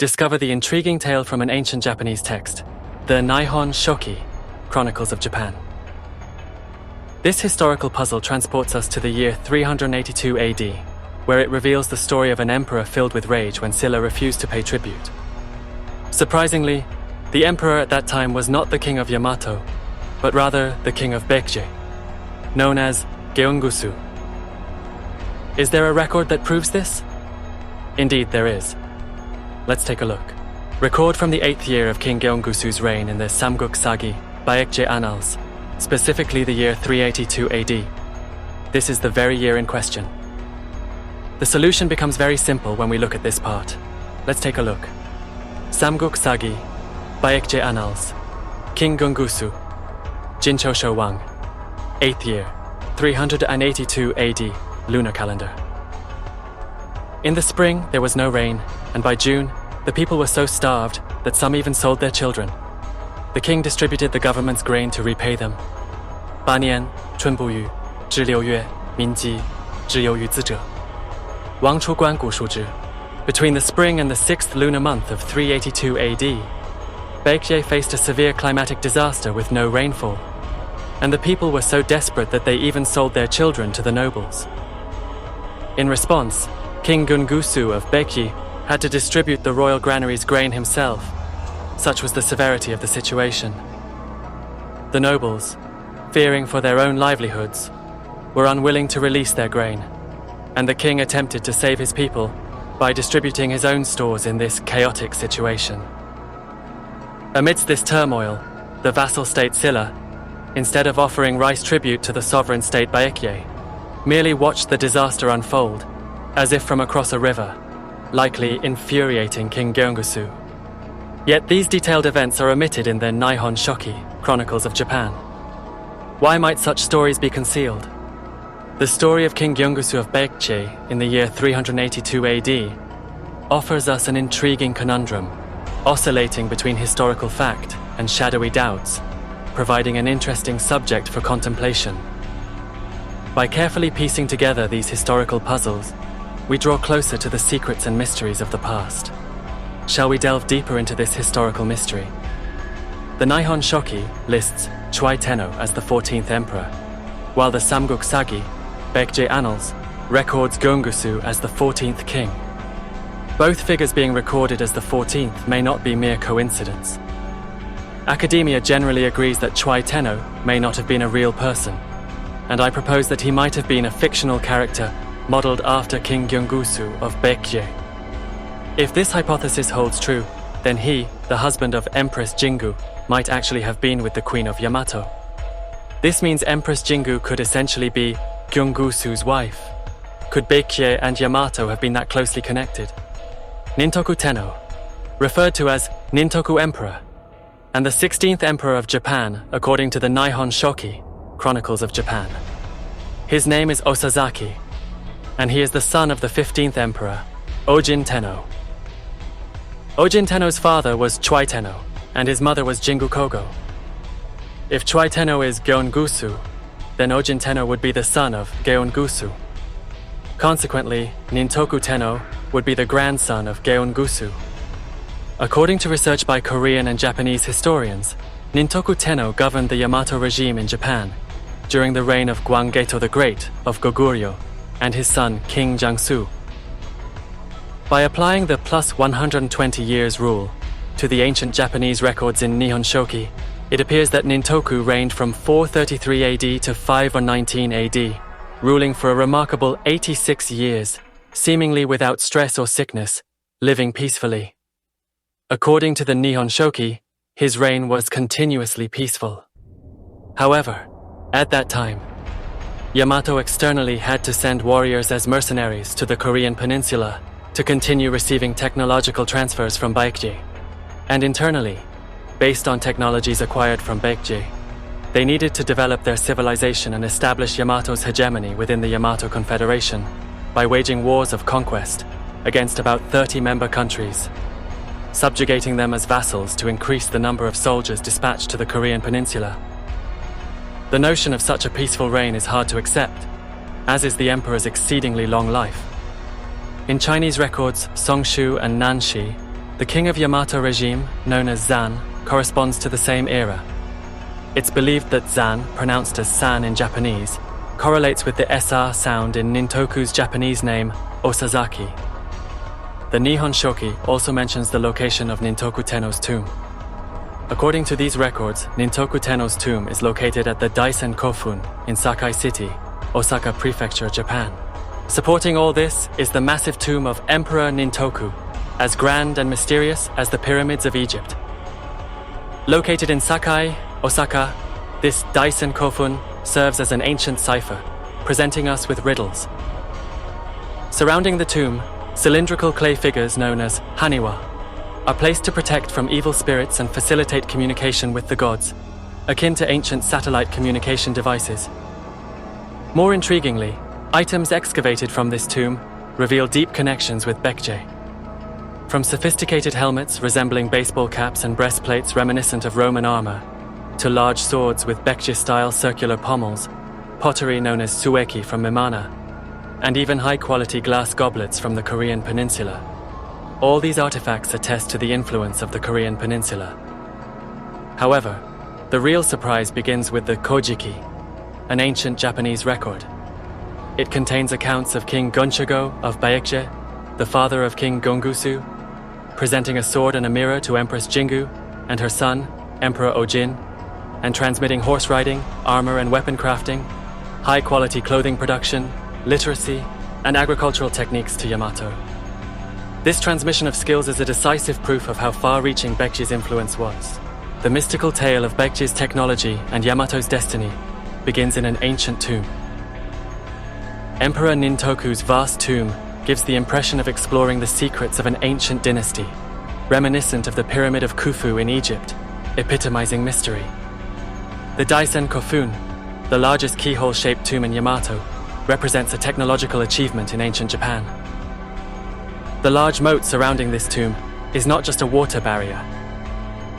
discover the intriguing tale from an ancient Japanese text, the Nihon Shoki, Chronicles of Japan. This historical puzzle transports us to the year 382 AD, where it reveals the story of an emperor filled with rage when Silla refused to pay tribute. Surprisingly, the emperor at that time was not the king of Yamato, but rather the king of Baekje, known as Gyeonggusu. Is there a record that proves this? Indeed, there is. Let's take a look. Record from the 8th year of King Gyeonggusu's reign in the Samguk Sagi, Baekje Annals, specifically the year 382 AD. This is the very year in question. The solution becomes very simple when we look at this part. Let's take a look. Samguk Sagi, Baekje Annals, King Gyeonggusu, Jincho Showang, 8th year, 382 AD, lunar calendar. In the spring, there was no rain, and by June, the people were so starved that some even sold their children. The king distributed the government's grain to repay them. 8年春不雨，至6月民饥，只有余资者。王出关谷数之。Between the spring and the 6th lunar month of 382 AD, Baekje faced a severe climatic disaster with no rainfall, and the people were so desperate that they even sold their children to the nobles. In response, King Gyeonggusu of Baekje had to distribute the royal granary's grain himself. Such was the severity of the situation. The nobles, fearing for their own livelihoods, were unwilling to release their grain, and the king attempted to save his people by distributing his own stores in this chaotic situation. Amidst this turmoil, the vassal state Silla, instead of offering rice tribute to the sovereign state Baekje, merely watched the disaster unfold, as if from across a river, likely infuriating King Gyeonggusu. Yet these detailed events are omitted in the Nihon Shoki, Chronicles of Japan. Why might such stories be concealed? The story of King Gyeonggusu of Baekje in the year 382 AD offers us an intriguing conundrum, oscillating between historical fact and shadowy doubts, providing an interesting subject for contemplation. By carefully piecing together these historical puzzles, we draw closer to the secrets and mysteries of the past. Shall we delve deeper into this historical mystery? The Nihon Shoki lists Chwai Tenno as the 14th emperor, while the Samguk Sagi, Baekje Annals, records Gyeonggusu as the 14th king. Both figures being recorded as the 14th may not be mere coincidence. Academia generally agrees that Chwai Tenno may not have been a real person, and I propose that he might have been a fictional character modeled after King Gyeonggusu of Baekje. If this hypothesis holds true, then he, the husband of Empress Jingu, might actually have been with the Queen of Yamato. This means Empress Jingu could essentially be Gyeonggusu's wife. Could Baekje and Yamato have been that closely connected? Nintoku Tenno, referred to as Nintoku Emperor, and the 16th Emperor of Japan according to the Nihon Shoki, Chronicles of Japan. His name is Osazaki, and he is the son of the 15th Emperor, Ojin Tenno. Ojin Tenno's father was Chwai Tenno, and his mother was Jingu Kogo. If Chwai Tenno is Gyeonggusu, then Ojin Tenno would be the son of Gyeonggusu. Consequently, Nintoku Tenno would be the grandson of Gyeonggusu. According to research by Korean and Japanese historians, Nintoku Tenno governed the Yamato regime in Japan during the reign of Gwanggaeto the Great of Goguryeo and his son King Jangsu. By applying the plus 120 years rule to the ancient Japanese records in Nihon Shoki, it appears that Nintoku reigned from 433 AD to 519 AD, ruling for a remarkable 86 years, seemingly without stress or sickness, living peacefully. According to the Nihon Shoki, his reign was continuously peaceful. However, at that time, Yamato externally had to send warriors as mercenaries to the Korean peninsula to continue receiving technological transfers from Baekje. And internally, based on technologies acquired from Baekje, they needed to develop their civilization and establish Yamato's hegemony within the Yamato Confederation by waging wars of conquest against about 30 member countries, subjugating them as vassals to increase the number of soldiers dispatched to the Korean peninsula. The notion of such a peaceful reign is hard to accept, as is the emperor's exceedingly long life. In Chinese records Songshu and Nanshi, The king of Yamato regime, known as Zan, corresponds to the same era. It's believed that Zan, pronounced as San in Japanese, correlates with the SR sound in Nintoku's Japanese name, Osazaki. The Nihon Shoki also mentions the location of Nintoku Tenno's tomb. According to these records, Nintoku Tenno's tomb is located at the Daisen Kofun in Sakai City, Osaka Prefecture, Japan. Supporting all this is the massive tomb of Emperor Nintoku, as grand and mysterious as the pyramids of Egypt. Located in Sakai, Osaka, this Daisen Kofun serves as an ancient cipher, presenting us with riddles. Surrounding the tomb, cylindrical clay figures known as haniwa are placed to protect from evil spirits and facilitate communication with the gods, akin to ancient satellite communication devices. More intriguingly, items excavated from this tomb reveal deep connections with Baekje. From sophisticated helmets resembling baseball caps and breastplates reminiscent of Roman armor, to large swords with Baekje-style circular pommels, pottery known as sueki from Mimana, and even high-quality glass goblets from the Korean peninsula. All these artifacts attest to the influence of the Korean peninsula. However, the real surprise begins with the Kojiki, an ancient Japanese record. It contains accounts of King Gonchigo of Baekje, the father of King Gongusu, presenting a sword and a mirror to Empress Jingu and her son, Emperor Ojin, and transmitting horse riding, armor and weapon crafting, high-quality clothing production, literacy, and agricultural techniques to Yamato. This transmission of skills is a decisive proof of how far-reaching Baekje's influence was. The mystical tale of Baekje's technology and Yamato's destiny begins in an ancient tomb. Emperor Nintoku's vast tomb gives the impression of exploring the secrets of an ancient dynasty, reminiscent of the Pyramid of Khufu in Egypt, epitomizing mystery. The Daisen Kofun, the largest keyhole-shaped tomb in Yamato, represents a technological achievement in ancient Japan. The large moat surrounding this tomb is not just a water barrier.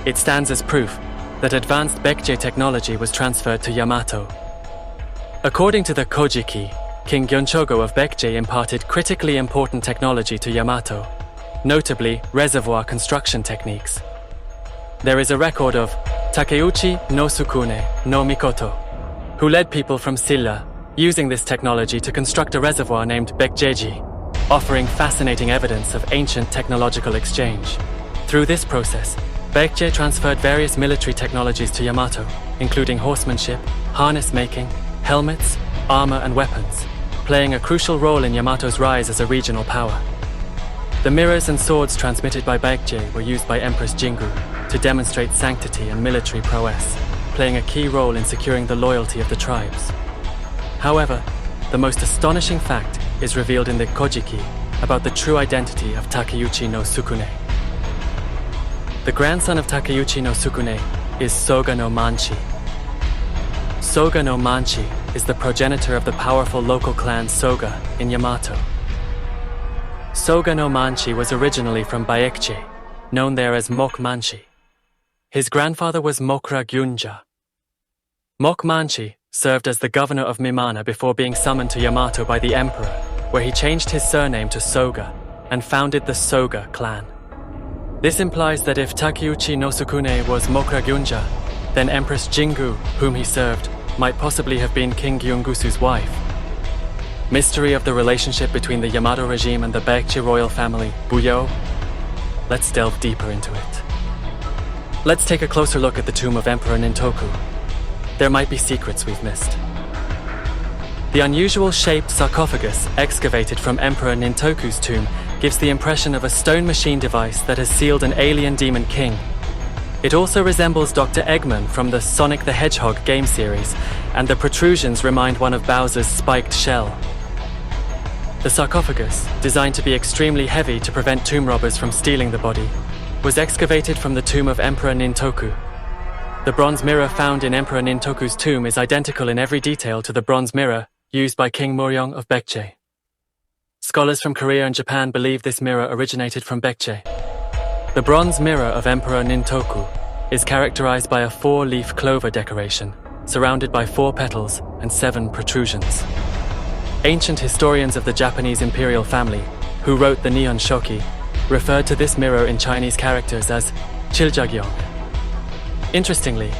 It stands as proof that advanced Baekje technology was transferred to Yamato. According to the Kojiki, King Gyeonchogo of Baekje imparted critically important technology to Yamato, notably reservoir construction techniques. There is a record of Takeuchi no Sukune no Mikoto, who led people from Silla using this technology to construct a reservoir named Baekjeji, offering fascinating evidence of ancient technological exchange. Through this process, Baekje transferred various military technologies to Yamato, including horsemanship, harness making, helmets, armor and weapons, playing a crucial role in Yamato's rise as a regional power. The mirrors and swords transmitted by Baekje were used by Empress Jingu to demonstrate sanctity and military prowess, playing a key role in securing the loyalty of the tribes. However, the most astonishing fact is revealed in the Kojiki about the true identity of Takeuchi no Sukune. The grandson of Takeuchi no Sukune is Soga no Manchi. Soga no Manchi is the progenitor of the powerful local clan Soga in Yamato. Soga no Manchi was originally from Baekje, known there as Mok Manchi. His grandfather was Mokra Gyunja. Mok Manchi served as the governor of Mimana before being summoned to Yamato by the emperor, where he changed his surname to Soga and founded the Soga clan. This implies that if Takeuchi no Sukune was Mokra Gyunja, then Empress Jingu, whom he served, might possibly have been King Gyeongusu's wife. Mystery of the relationship between the Yamato regime and the Baekje royal family, Buyo? Let's delve deeper into it. Let's take a closer look at the tomb of Emperor Nintoku. There might be secrets we've missed. The unusual shaped sarcophagus excavated from Emperor Nintoku's tomb gives the impression of a stone machine device that has sealed an alien demon king. It also resembles Dr. Eggman from the Sonic the Hedgehog game series, and the protrusions remind one of Bowser's spiked shell. The sarcophagus, designed to be extremely heavy to prevent tomb robbers from stealing the body, was excavated from the tomb of Emperor Nintoku. The bronze mirror found in Emperor Nintoku's tomb is identical in every detail to the bronze mirror used by King Muryeong of Baekje. Scholars from Korea and Japan believe this mirror originated from Baekje. The bronze mirror of Emperor Nintoku is characterized by a 4-leaf clover decoration, surrounded by 4 petals and 7 protrusions. Ancient historians of the Japanese imperial family, who wrote the Nihon Shoki, referred to this mirror in Chinese characters as Chiljagyong. Interestingly,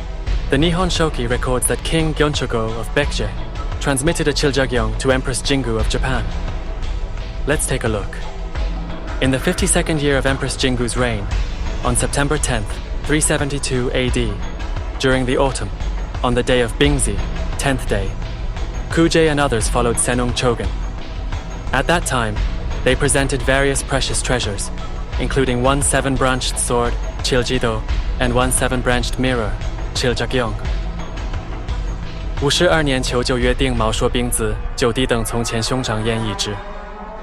the Nihon Shoki records that King Gyeonchogo of Baekje transmitted a Chiljagyong to Empress Jingu of Japan. Let's take a look. In the 52nd year of Empress Jingu's reign, on September 10th, 372 AD, during the autumn, on the day of Bingzi, 10th day, Kuje and others followed Senung Chogun. At that time, they presented various precious treasures, including one 7-branched sword, Chiljido, and one 7-branched mirror, Chiljagyong. 52年求就约定毛说兵子，就低等从前兄长焉一之，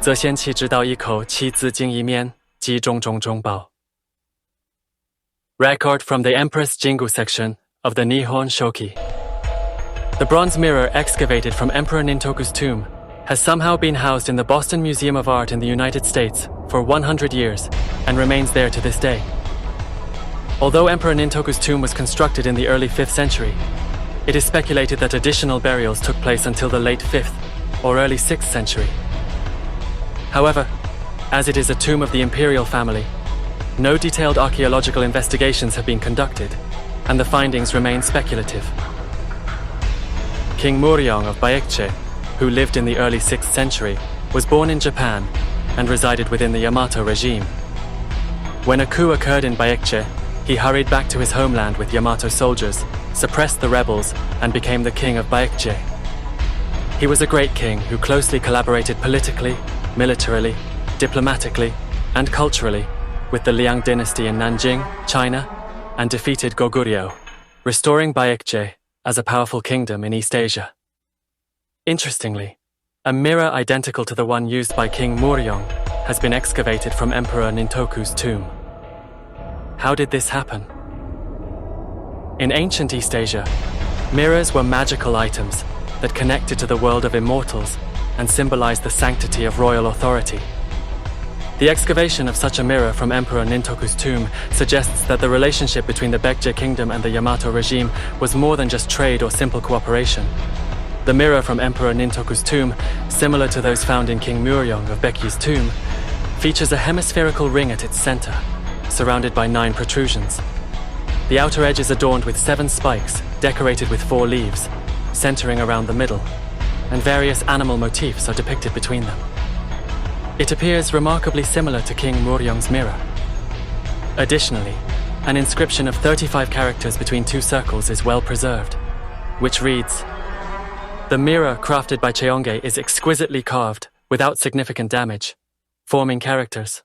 则先弃之道一口，妻子经一面，击中中中报。Record from the Empress Jingu section of the Nihon Shoki. The bronze mirror excavated from Emperor Nintoku's tomb has somehow been housed in the Boston Museum of Art in the United States for 100 years and remains there to this day. Although Emperor Nintoku's tomb was constructed in the early 5th century, it is speculated that additional burials took place until the late 5th or early 6th century. However, as it is a tomb of the imperial family, no detailed archaeological investigations have been conducted, and the findings remain speculative. King Muryong of Baekje, who lived in the early 6th century, was born in Japan and resided within the Yamato regime. When a coup occurred in Baekje, he hurried back to his homeland with Yamato soldiers, suppressed the rebels, and became the king of Baekje. He was a great king who closely collaborated politically, militarily, diplomatically, and culturally with the Liang dynasty in Nanjing, China, and defeated Goguryeo, restoring Baekje as a powerful kingdom in East Asia. Interestingly, a mirror identical to the one used by King Muryong has been excavated from Emperor Nintoku's tomb. How did this happen? In ancient East Asia, mirrors were magical items that connected to the world of immortals and symbolized the sanctity of royal authority. The excavation of such a mirror from Emperor Nintoku's tomb suggests that the relationship between the Baekje kingdom and the Yamato regime was more than just trade or simple cooperation. The mirror from Emperor Nintoku's tomb, similar to those found in King Muryong of Baekje's tomb, features a hemispherical ring at its center, surrounded by 9 protrusions. The outer edge is adorned with 7 spikes, decorated with 4 leaves, centering around the middle, and various animal motifs are depicted between them. It appears remarkably similar to King Muryong's mirror. Additionally, an inscription of 35 characters between 2 circles is well preserved, which reads, "The mirror crafted by Cheonge is exquisitely carved without significant damage, forming characters.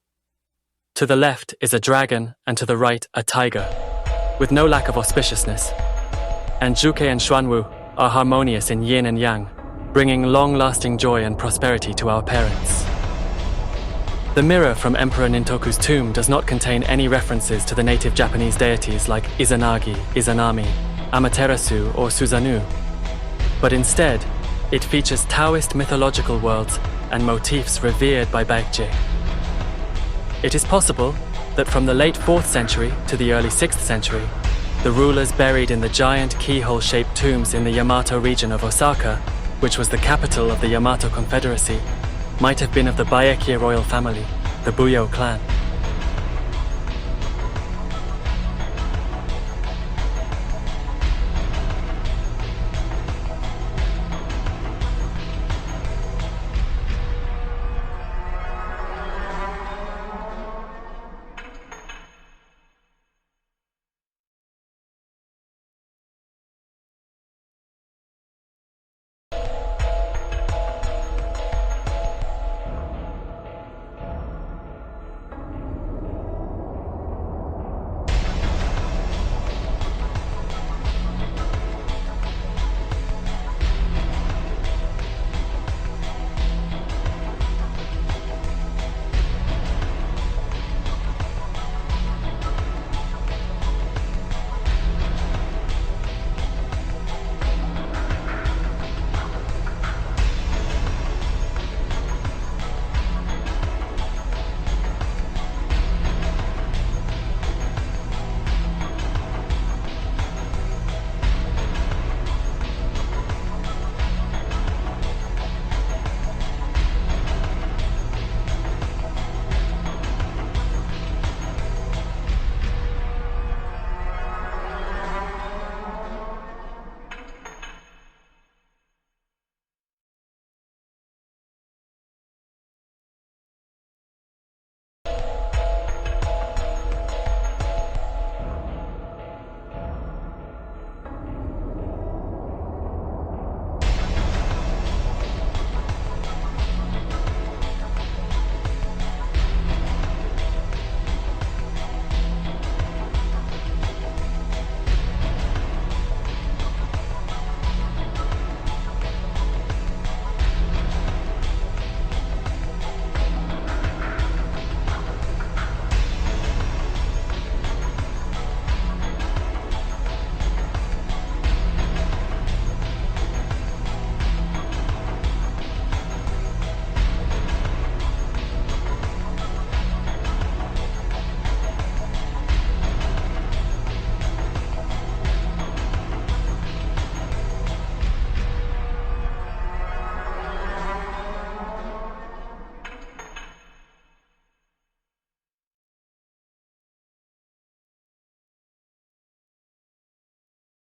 To the left is a dragon and to the right a tiger, with no lack of auspiciousness. And Juke and Xuanwu are harmonious in yin and yang, bringing long-lasting joy and prosperity to our parents." The mirror from Emperor Nintoku's tomb does not contain any references to the native Japanese deities like Izanagi, Izanami, Amaterasu, or Susanoo, but instead, it features Taoist mythological worlds and motifs revered by Baekje. It is possible that from the late 4th century to the early 6th century, the rulers buried in the giant keyhole-shaped tombs in the Yamato region of Osaka, which was the capital of the Yamato Confederacy, might have been of the Baekje royal family, the Buyo clan.